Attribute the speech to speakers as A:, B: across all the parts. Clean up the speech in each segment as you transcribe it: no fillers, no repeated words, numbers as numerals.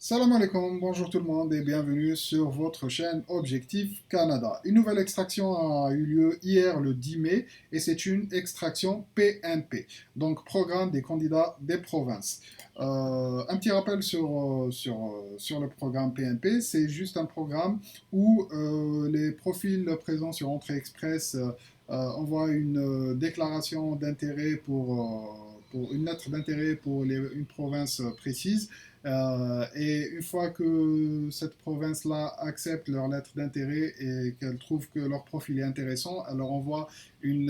A: Salam alaikum, bonjour tout le monde et bienvenue sur votre chaîne Objectif Canada. Une nouvelle extraction a eu lieu hier le 10 mai et c'est une extraction PNP, donc Programme des candidats des provinces. Un petit rappel sur le programme PNP, c'est juste un programme où les profils présents sur Entrée Express envoient une déclaration d'intérêt pour une lettre d'intérêt pour une province précise. Et une fois que cette province-là accepte leur lettre d'intérêt et qu'elle trouve que leur profil est intéressant, elle leur envoie une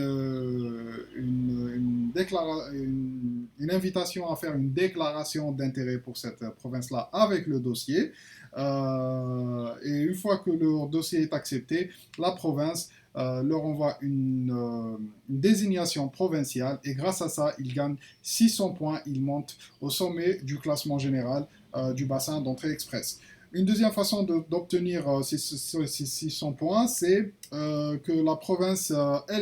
A: invitation à faire une déclaration d'intérêt pour cette province-là avec le dossier. Et une fois que leur dossier est accepté, la province leur envoie une désignation provinciale et grâce à ça, ils gagnent 600 points, ils montent au sommet du classement général du bassin d'entrée express. Une deuxième façon d'obtenir ces 600 points, c'est que la province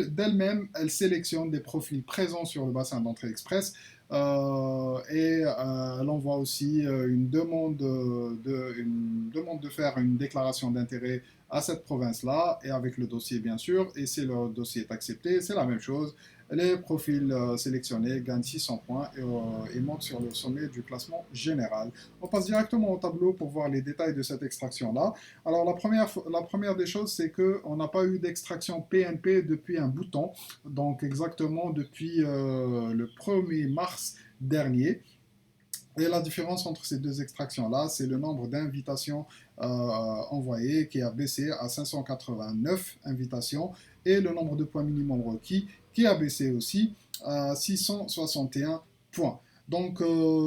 A: d'elle-même, elle sélectionne des profils présents sur le bassin d'entrée express elle envoie aussi une demande de faire une déclaration d'intérêt à cette province-là et avec le dossier bien sûr. Et si le dossier est accepté, c'est la même chose. Les profils sélectionnés gagnent 600 points et montent sur le sommet du classement général. On passe directement au tableau pour voir les détails de cette extraction-là. Alors la première des choses, c'est qu'on n'a pas eu d'extraction PNP depuis un bout de temps, donc exactement depuis le 1er mars dernier. Et la différence entre ces deux extractions-là, c'est le nombre d'invitations envoyées qui a baissé à 589 invitations et le nombre de points minimum requis qui a baissé aussi à 661 points. Donc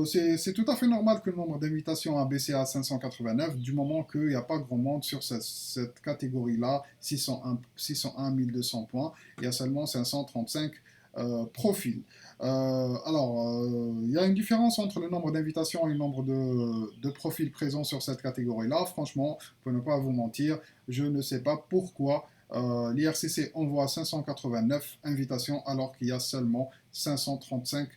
A: c'est tout à fait normal que le nombre d'invitations a baissé à 589 du moment qu'il n'y a pas grand monde sur cette catégorie-là, 601 1200 points, il y a seulement 535 profils. Il y a une différence entre le nombre d'invitations et le nombre de profils présents sur cette catégorie-là. Franchement, pour ne pas vous mentir, je ne sais pas pourquoi l'IRCC envoie 589 invitations alors qu'il y a seulement 535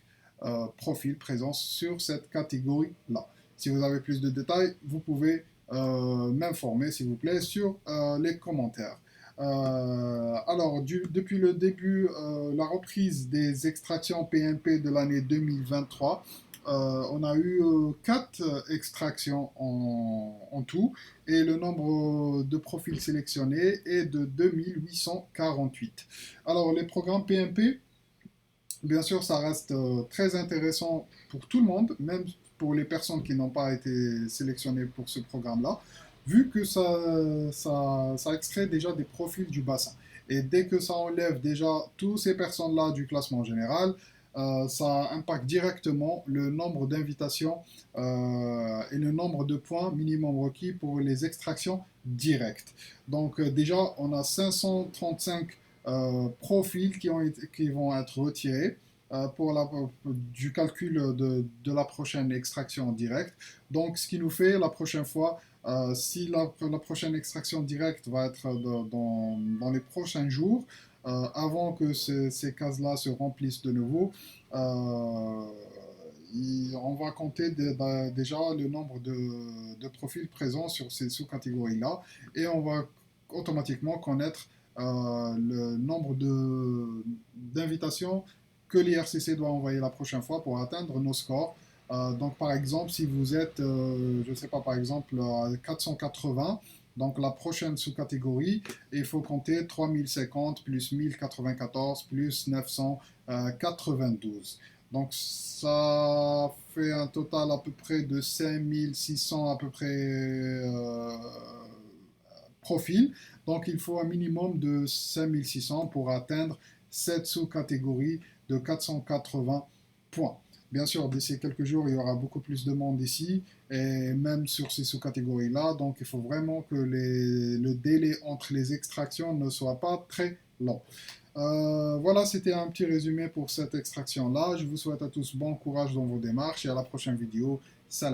A: profils présents sur cette catégorie-là. Si vous avez plus de détails, vous pouvez m'informer, s'il vous plaît, sur les commentaires. Depuis le début, la reprise des extractions PNP de l'année 2023, on a eu 4 extractions en tout et le nombre de profils sélectionnés est de 2848. Alors, les programmes PNP, bien sûr, ça reste très intéressant pour tout le monde, même pour les personnes qui n'ont pas été sélectionnées pour ce programme-là, vu que ça extrait déjà des profils du bassin. Et dès que ça enlève déjà toutes ces personnes-là du classement général, ça impacte directement le nombre d'invitations et le nombre de points minimum requis pour les extractions directes. Donc déjà, on a 535 profils qui vont être retirés du calcul de la prochaine extraction directe. Donc, ce qui nous fait la prochaine fois, si la prochaine extraction directe va être dans les prochains jours, avant que ces cases-là se remplissent de nouveau, euh, on va compter déjà le nombre de profils présents sur ces sous-catégories-là et on va automatiquement connaître le nombre d'invitations que l'IRCC doit envoyer la prochaine fois pour atteindre nos scores. Donc, par exemple, si vous êtes, je ne sais pas, par exemple, à 480, donc la prochaine sous-catégorie, il faut compter 3050 plus 1094 plus 992. Donc, ça fait un total à peu près de 5600 à peu près profils. Donc, il faut un minimum de 5600 pour atteindre cette sous-catégorie de 480 points. Bien sûr, d'ici quelques jours, il y aura beaucoup plus de monde ici, et même sur ces sous-catégories-là. Donc, il faut vraiment que le délai entre les extractions ne soit pas très long. Voilà, c'était un petit résumé pour cette extraction-là. Je vous souhaite à tous bon courage dans vos démarches et à la prochaine vidéo. Salam.